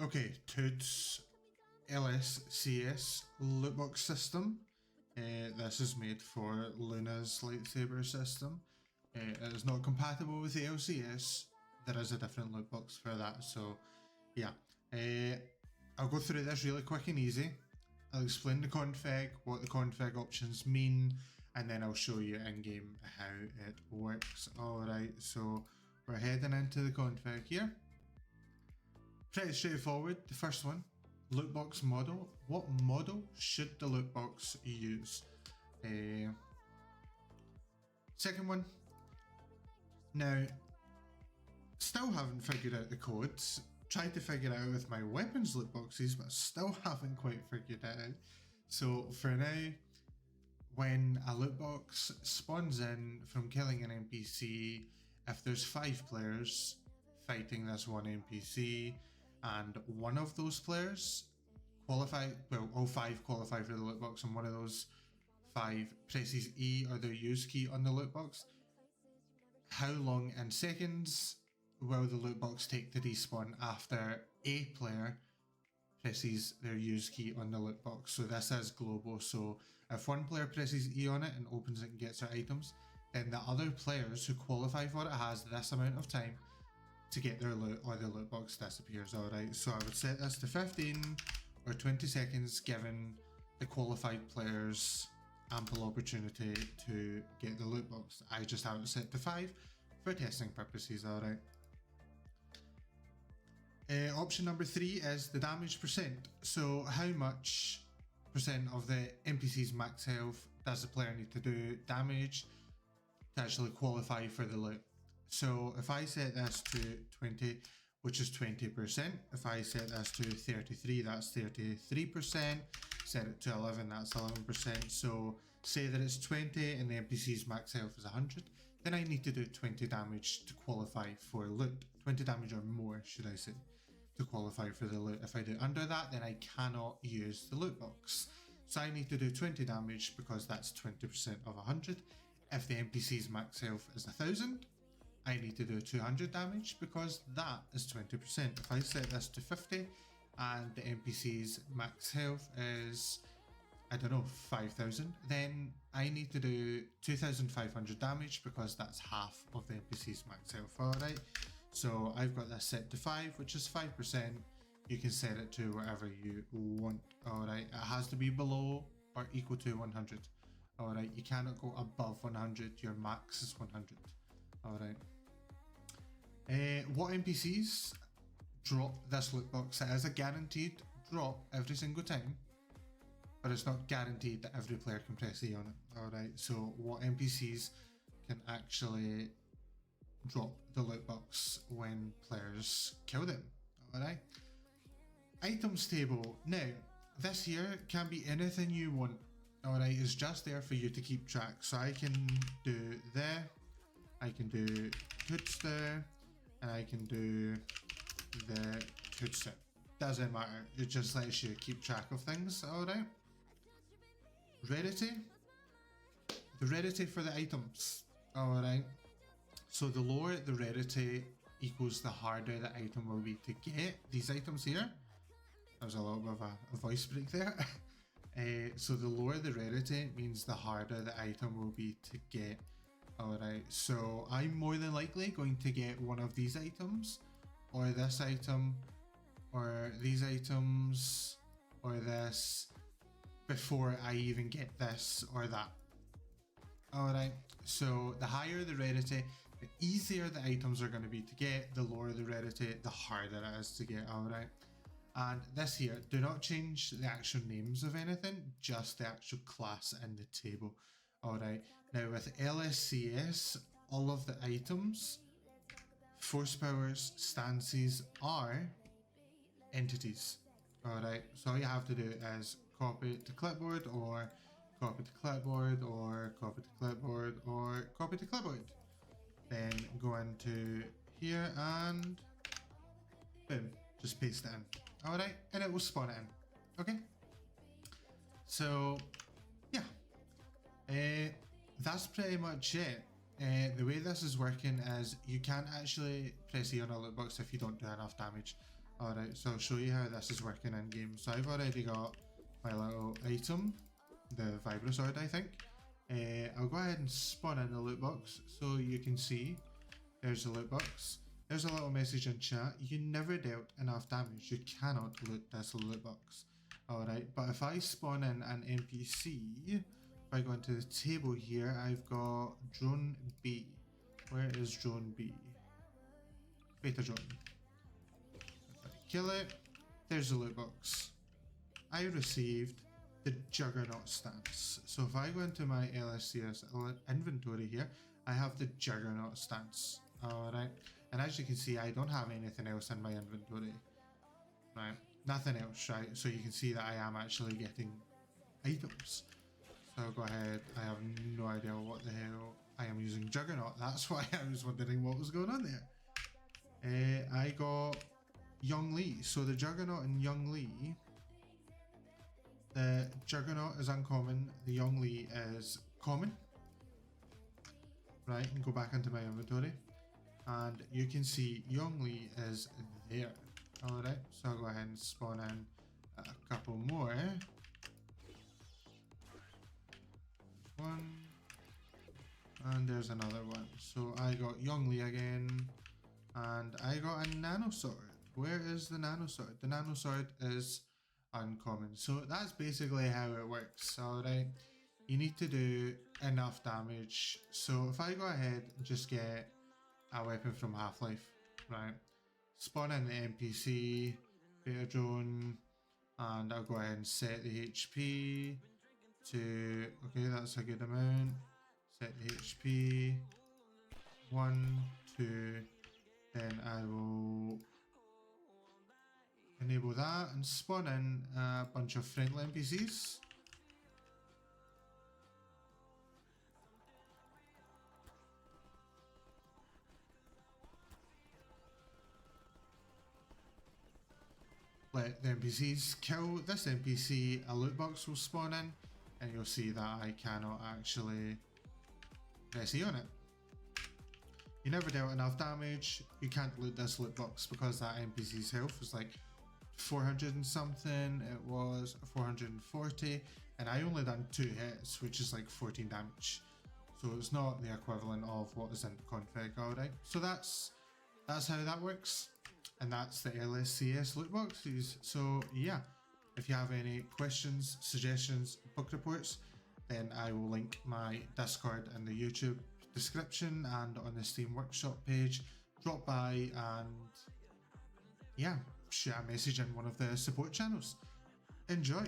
Okay, Toad's LSCS Lootbox system. This is made for Luna's lightsaber system. It is not compatible with the LCS. There is a different lootbox for that, so yeah. I'll go through this really quick and easy. I'll explain the config, what the config options mean, and then I'll show you in-game how it works. Alright, so we're heading into the config here. Pretty straightforward. The first one, lootbox model. What model should the lootbox use? Second one. Now, still haven't figured out the codes. Tried to figure it out with my weapons lootboxes, but still haven't quite figured it out. So for now, when a lootbox spawns in from killing an NPC, if there's 5 players fighting this one NPC, and one of those players qualify, well, all 5 qualify for the lootbox, and one of those 5 presses E or their use key on the lootbox, how long in seconds will the lootbox take to despawn after a player presses their use key on the lootbox? So this is global, so if one player presses E on it and opens it and gets their items, then the other players who qualify for it has this amount of time to get their loot, or the loot box disappears. Alright, so I would set this to 15 or 20 seconds, giving the qualified players ample opportunity to get the loot box. I just have it set to 5 for testing purposes. Alright. Option number 3 is the damage percent. So how much percent of the NPC's max health does the player need to do damage to actually qualify for the loot? So if I set this to 20, which is 20%, if I set this to 33, that's 33%, set it to 11, that's 11%, so say that it's 20 and the NPC's max health is 100, then I need to do 20 damage to qualify for loot, 20 damage or more, should I say, to qualify for the loot. If I do under that, then I cannot use the loot box. So I need to do 20 damage because that's 20% of 100. If the NPC's max health is 1000, I need to do 200 damage because that is 20%. If I set this to 50 and the NPC's max health is, I don't know, 5000, then I need to do 2500 damage because that's half of the NPC's max health. Alright, so I've got this set to 5, which is 5%. You can set it to whatever you want. Alright, it has to be below or equal to 100. Alright, you cannot go above 100, your max is 100. Alright. What NPCs drop this loot box? It is a guaranteed drop every single time, but it's not guaranteed that every player can press E on it. Alright, so what NPCs can actually drop the loot box when players kill them? Alright. Items table. Now, this here can be anything you want. Alright, it's just there for you to keep track. So I can do there, I can do Toots there, and I can do the Toots there. Doesn't matter, it just lets you keep track of things. Alright. Rarity. The rarity for the items. Alright. So the lower the rarity equals the harder the item will be to get. These items here. There was a little bit of a voice break there. So the lower the rarity means the harder the item will be to get. Alright, so I'm more than likely going to get one of these items, or this item, or these items, or this, before I even get this or that. Alright, so the higher the rarity, the easier the items are going to be to get. The lower the rarity, the harder it is to get. Alright. And this here, do not change the actual names of anything, just the actual class in the table. Alright, now with LSCS, all of the items, force powers, stances are entities. Alright, so all you have to do is copy to clipboard, or copy to clipboard, or copy to clipboard, or copy to clipboard. Then go into here and boom, just paste it in. Alright, and it will spawn it in. Okay? So, yeah. That's pretty much it. The way this is working is you can't actually press E on a loot box if you don't do enough damage. Alright, so I'll show you how this is working in game. So I've already got my little item, the Vibrosword, I think. I'll go ahead and spawn in the loot box so you can see. There's the loot box. There's a little message in chat. You never dealt enough damage. You cannot loot this loot box. Alright, but if I spawn in an NPC, if I go into the table here, I've got Drone B. Where is Drone B? Beta Drone. If I kill it, there's the loot box. I received the Juggernaut stance. So if I go into my LSCS inventory here, I have the Juggernaut stance. Alright, and as you can see, I don't have anything else in my inventory. Right, nothing else, right? So you can see that I am actually getting items. So I'll go ahead, I have no idea what the hell I am using Juggernaut. That's why I was wondering what was going on there. I got Young Lee. So the Juggernaut and Young Lee. The Juggernaut is uncommon, the Young Lee is common. Right, and go back into my inventory. And you can see Young Lee is there. Alright, so I'll go ahead and spawn in a couple more. One. And there's another one. So I got Young Lee again. And I got a Nano Sword. Where is the Nano Sword? The Nano Sword is uncommon. So that's basically how it works. Alright, you need to do enough damage. So if I go ahead and just get a weapon from Half-Life, right, spawn in the NPC, beta drone, and I'll go ahead and set the HP to, okay, that's a good amount. Set the HP 1, 2, then I will enable that and spawn in a bunch of friendly NPCs. Let the NPCs kill this NPC, a loot box will spawn in, and you'll see that I cannot actually press E on it. You never dealt enough damage, you can't loot this loot box because that NPC's health was like 400 and something, it was 440, and I only done 2 hits, which is like 14 damage. So it's not the equivalent of what is in the config, alright? So that's how that works. And that's the LSCS loot boxes. So yeah, if you have any questions, suggestions, book reports, then I will link my Discord in the YouTube description and on the Steam Workshop page. Drop by and yeah, shoot a message in one of the support channels. Enjoy!